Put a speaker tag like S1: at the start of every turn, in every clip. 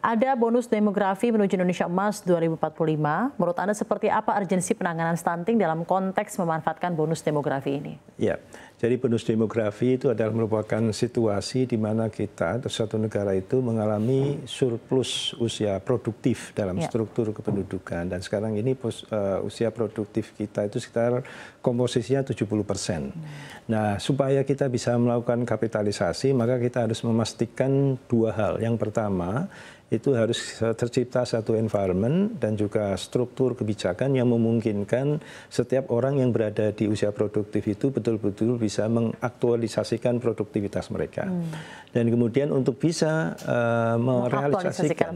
S1: Ada bonus demografi menuju Indonesia Emas 2045. Menurut Anda seperti apa urgensi penanganan stunting dalam konteks memanfaatkan bonus demografi ini?
S2: Ya, jadi bonus demografi itu adalah merupakan situasi di mana kita atau suatu negara itu mengalami surplus usia produktif dalam struktur kependudukan. Dan sekarang ini usia produktif kita itu sekitar komposisinya 70%. Nah, supaya kita bisa melakukan kapitalisasi, maka kita harus memastikan dua hal. Yang pertama, itu harus tercipta satu environment dan juga struktur kebijakan yang memungkinkan setiap orang yang berada di usia produktif itu betul-betul bisa mengaktualisasikan produktivitas mereka. Dan kemudian untuk bisa merealisasikan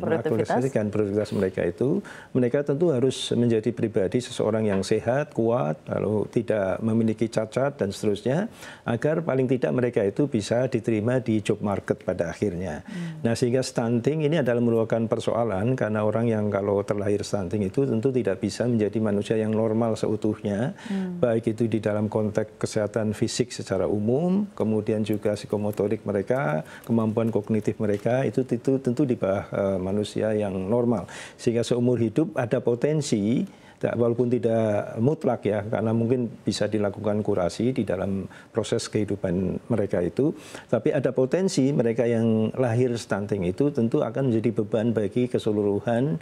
S2: produktivitas mereka itu, mereka tentu harus menjadi pribadi seseorang yang sehat, kuat, lalu tidak memiliki cacat dan seterusnya, agar paling tidak mereka itu bisa diterima di job market pada akhirnya. Nah, sehingga stunting ini adalah merupakan persoalan karena orang yang kalau terlahir stunting itu tentu tidak bisa menjadi manusia yang normal seutuhnya, baik itu di dalam konteks kesehatan fisik secara umum, kemudian juga psikomotorik mereka, kemampuan kognitif mereka itu tentu di bawah manusia yang normal, sehingga seumur hidup ada potensi, walaupun tidak mutlak ya, karena mungkin bisa dilakukan kurasi di dalam proses kehidupan mereka itu, tapi ada potensi mereka yang lahir stunting itu tentu akan menjadi beban bagi keseluruhan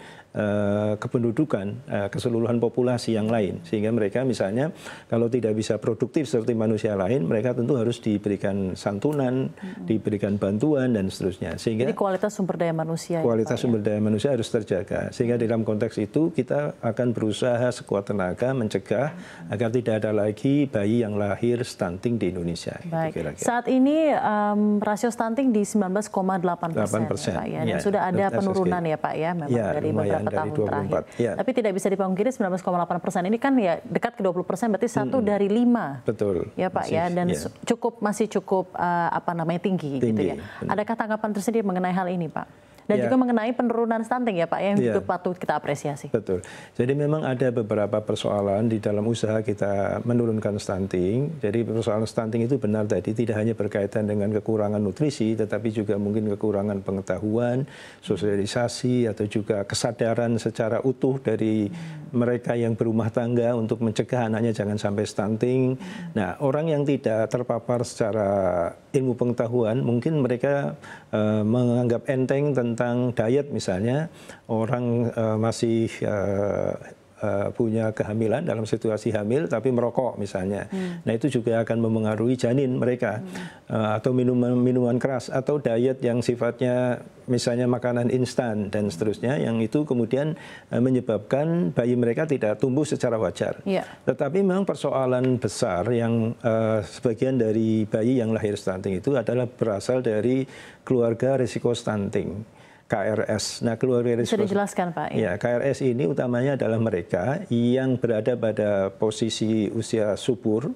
S2: kependudukan, keseluruhan populasi yang lain, sehingga mereka misalnya kalau tidak bisa produktif seperti manusia lain, mereka tentu harus diberikan santunan, diberikan bantuan dan seterusnya. Sehingga
S1: jadi kualitas sumber daya manusia,
S2: sumber daya manusia harus terjaga, sehingga dalam konteks itu kita akan berusaha sekuat tenaga mencegah agar tidak ada lagi bayi yang lahir stunting di Indonesia.
S1: Baik. Kira-kira. Saat ini rasio stunting di 19,8%, ya, dan sudah ada penurunan ya Pak ya, memang dari beberapa tahun terakhir. Tapi tidak bisa dipungkiri 19,8% ini kan ya dekat ke 20%, berarti 1 dari 5.
S2: Betul.
S1: Ya Pak ya, dan masih cukup tinggi gitu ya. Adakah tanggapan tersendiri mengenai hal ini Pak? Dan juga mengenai penurunan stunting ya Pak, yang juga patut kita apresiasi.
S2: Betul. Jadi memang ada beberapa persoalan di dalam usaha kita menurunkan stunting. Jadi persoalan stunting itu benar tadi, tidak hanya berkaitan dengan kekurangan nutrisi, tetapi juga mungkin kekurangan pengetahuan, sosialisasi, atau juga kesadaran secara utuh dari mereka yang berumah tangga untuk mencegah anaknya jangan sampai stunting. Nah, orang yang tidak terpapar secara ilmu pengetahuan, mungkin mereka menganggap enteng tentang diet misalnya, orang masih punya kehamilan dalam situasi hamil tapi merokok misalnya. Nah, itu juga akan memengaruhi janin mereka, atau minuman keras, atau diet yang sifatnya misalnya makanan instan dan seterusnya, yang itu kemudian menyebabkan bayi mereka tidak tumbuh secara wajar. Tetapi memang persoalan besar yang sebagian dari bayi yang lahir stunting itu adalah berasal dari keluarga risiko stunting, KRS. Nah, keluarga risiko,
S1: bisa dijelaskan Pak?
S2: Ya, KRS ini utamanya adalah mereka yang berada pada posisi usia subur,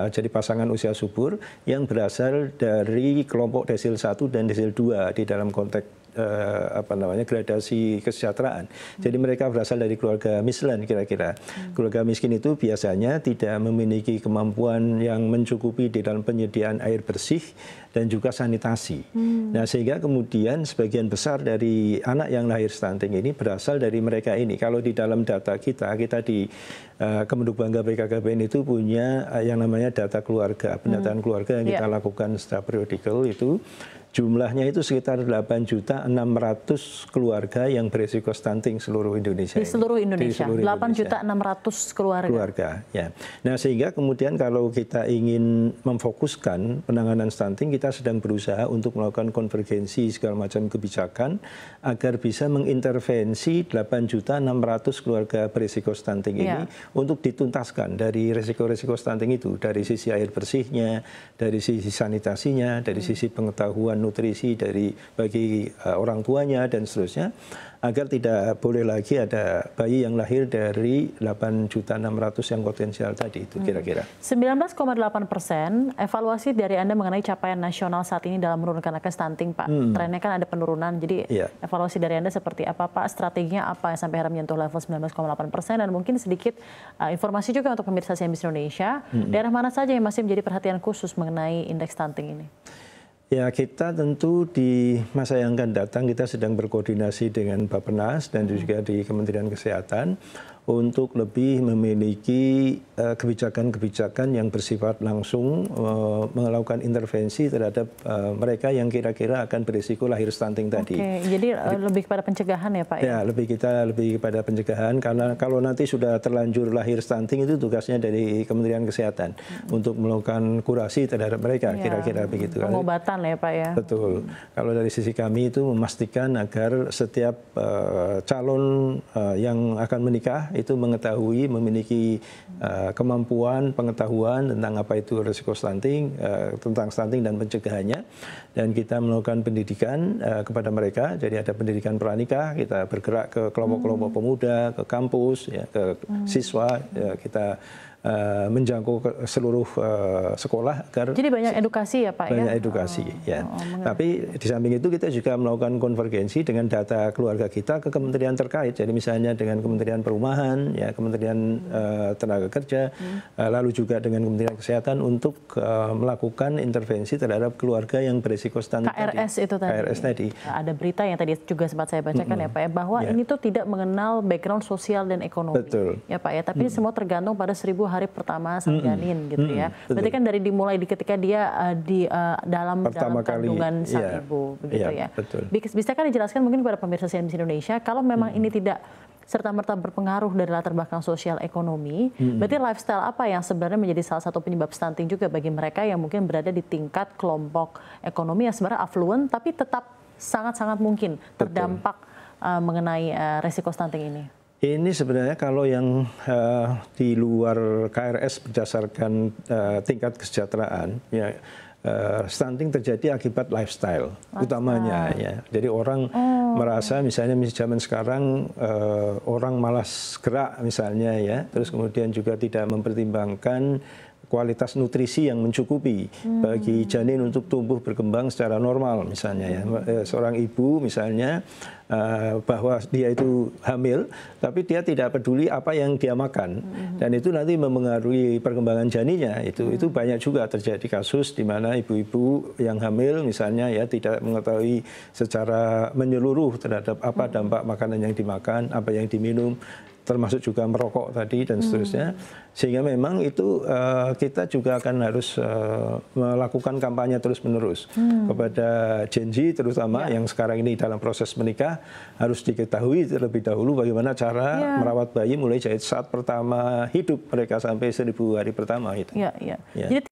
S2: jadi pasangan usia subur yang berasal dari kelompok desil 1 dan desil 2 di dalam konteks gradasi kesejahteraan. Jadi mereka berasal dari keluarga miskin kira-kira. Keluarga miskin itu biasanya tidak memiliki kemampuan yang mencukupi di dalam penyediaan air bersih dan juga sanitasi. Nah, sehingga kemudian sebagian besar dari anak yang lahir stunting ini berasal dari mereka ini. Kalau di dalam data kita di Kemendikbud BKKBN itu punya yang namanya data keluarga, pendataan keluarga yang kita lakukan secara periodikal itu. Jumlahnya itu sekitar 8.600.000 keluarga yang berisiko stunting seluruh Indonesia.
S1: Di seluruh Indonesia, 8.600.000 keluarga.
S2: Ya. Nah, sehingga kemudian kalau kita ingin memfokuskan penanganan stunting, kita sedang berusaha untuk melakukan konvergensi segala macam kebijakan agar bisa mengintervensi 8.600.000 keluarga berisiko stunting ini untuk dituntaskan dari risiko-risiko stunting itu, dari sisi air bersihnya, dari sisi sanitasinya, dari sisi pengetahuan nutrisi bagi orang tuanya dan seterusnya, agar tidak boleh lagi ada bayi yang lahir dari 8.600.000 yang potensial tadi itu kira-kira.
S1: 19,8% evaluasi dari Anda mengenai capaian nasional saat ini dalam menurunkan angka stunting Pak. Trennya kan ada penurunan, jadi evaluasi dari Anda seperti apa Pak? Strateginya apa yang sampai akhirnya menyentuh level 19,8%, dan mungkin sedikit informasi juga untuk pemirsa CNBC Indonesia, daerah mana saja yang masih menjadi perhatian khusus mengenai indeks stunting ini?
S2: Ya, kita tentu di masa yang akan datang kita sedang berkoordinasi dengan Bappenas dan juga di Kementerian Kesehatan untuk lebih memiliki kebijakan-kebijakan yang bersifat langsung melakukan intervensi terhadap mereka yang kira-kira akan berisiko lahir stunting tadi.
S1: Oke, jadi lebih kepada pencegahan ya Pak?
S2: Ya, lebih kepada pencegahan, karena kalau nanti sudah terlanjur lahir stunting itu tugasnya dari Kementerian Kesehatan untuk melakukan kurasi terhadap mereka, kira-kira begitu.
S1: Pengobatan ya Pak ya?
S2: Betul. Kalau dari sisi kami itu memastikan agar setiap calon yang akan menikah itu mengetahui, memiliki kemampuan, pengetahuan tentang apa itu risiko stunting, tentang stunting dan pencegahannya. Dan kita melakukan pendidikan kepada mereka. Jadi ada pendidikan pranikah, kita bergerak ke kelompok-kelompok pemuda, ke kampus, ya, ke siswa, ya, kita menjangkau ke seluruh sekolah agar
S1: jadi banyak edukasi ya Pak
S2: banyak edukasi ya. Tapi di samping itu kita juga melakukan konvergensi dengan data keluarga kita ke kementerian terkait. Jadi misalnya dengan Kementerian Perumahan, ya, Kementerian Tenaga Kerja, lalu juga dengan Kementerian Kesehatan untuk melakukan intervensi terhadap keluarga yang berisiko stunting
S1: KRS itu tadi.
S2: KRS tadi.
S1: Ada berita yang tadi juga sempat saya bacakan ya Pak ya, bahwa ini tuh tidak mengenal background sosial dan ekonomi.
S2: Betul.
S1: Ya Pak ya, tapi semua tergantung pada 1000 hari pertama sang janin gitu ya. Berarti kan dari dimulai ketika dia di dalam kandungan sang ibu begitu ya.
S2: Betul.
S1: Bisa kan dijelaskan mungkin kepada pemirsa CNBC Indonesia kalau memang ini tidak serta-merta berpengaruh dari latar belakang sosial ekonomi, berarti lifestyle apa yang sebenarnya menjadi salah satu penyebab stunting juga bagi mereka yang mungkin berada di tingkat kelompok ekonomi yang sebenarnya affluent tapi tetap sangat-sangat mungkin terdampak mengenai resiko stunting ini?
S2: Ini sebenarnya kalau yang di luar KRS berdasarkan tingkat kesejahteraan, ya, stunting terjadi akibat lifestyle utamanya. Ya. Jadi orang merasa misalnya zaman sekarang orang malas gerak misalnya, ya, terus kemudian juga tidak mempertimbangkan kualitas nutrisi yang mencukupi bagi janin untuk tumbuh berkembang secara normal misalnya, ya. Seorang ibu misalnya bahwa dia itu hamil tapi dia tidak peduli apa yang dia makan dan itu nanti mempengaruhi perkembangan janinnya. Itu banyak juga terjadi kasus di mana ibu-ibu yang hamil misalnya, ya, tidak mengetahui secara menyeluruh terhadap apa dampak makanan yang dimakan, apa yang diminum, termasuk juga merokok tadi dan seterusnya, sehingga memang itu kita juga akan harus melakukan kampanye terus-menerus kepada Gen Z terutama yang sekarang ini dalam proses menikah, harus diketahui terlebih dahulu bagaimana cara merawat bayi mulai saat pertama hidup mereka sampai 1000 hari pertama itu.
S1: Jadi